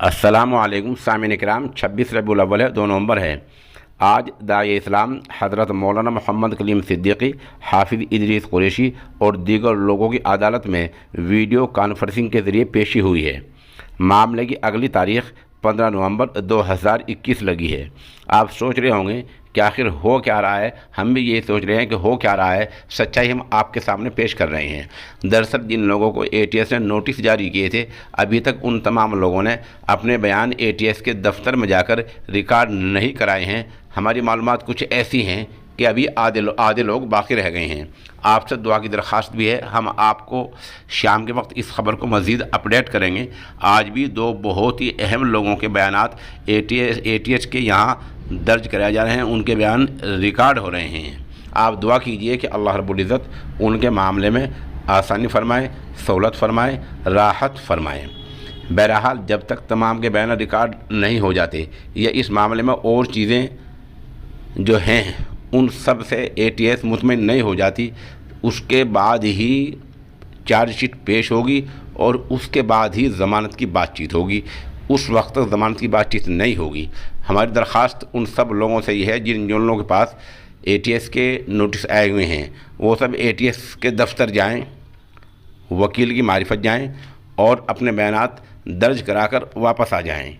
अस्सलामुअलैकुम सामिन इकराम। 26 रबीउल अव्वल है, 2 नवंबर है। आज दाई इस्लाम हज़रत मौलाना मोहम्मद कलीम सिद्दीकी, हाफिज़ इदरीस कुरैशी और दीगर लोगों की अदालत में वीडियो कॉन्फ्रेंसिंग के ज़रिए पेशी हुई है। मामले की अगली तारीख़ 15 नवंबर 2021 लगी है। आप सोच रहे होंगे कि आखिर हो क्या रहा है। हम भी ये सोच रहे हैं कि हो क्या रहा है। सच्चाई हम आपके सामने पेश कर रहे हैं। दरअसल जिन लोगों को एटीएस ने नोटिस जारी किए थे, अभी तक उन तमाम लोगों ने अपने बयान एटीएस के दफ्तर में जाकर रिकॉर्ड नहीं कराए हैं। हमारी मालूमात कुछ ऐसी हैं कि अभी आधे लोग बाकी रह गए हैं। आपसे दुआ की दरख्वास्त भी है। हम आपको शाम के वक्त इस खबर को मज़ीद अपडेट करेंगे। आज भी 2 बहुत ही अहम लोगों के बयानात एटीएस के यहाँ दर्ज कराए जा रहे हैं, उनके बयान रिकॉर्ड हो रहे हैं। आप दुआ कीजिए कि अल्लाह रब्बुल इज़्ज़त उनके मामले में आसानी फरमाए, सहूलत फरमाए, राहत फरमाए। बहरहाल जब तक तमाम के बयान रिकॉर्ड नहीं हो जाते या इस मामले में और चीज़ें जो हैं उन सब से एटीएस मुतमईन नहीं हो जाती, उसके बाद ही चार्जशीट पेश होगी और उसके बाद ही ज़मानत की बातचीत होगी। उस वक्त तक ज़मानत की बातचीत नहीं होगी। हमारी दरख्वास्त उन सब लोगों से ये है जिन लोगों के पास एटीएस के नोटिस आए हुए हैं, वो सब एटीएस के दफ्तर जाएं, वकील की मारिफत जाएं और अपने बयानात दर्ज कराकर वापस आ जाएं।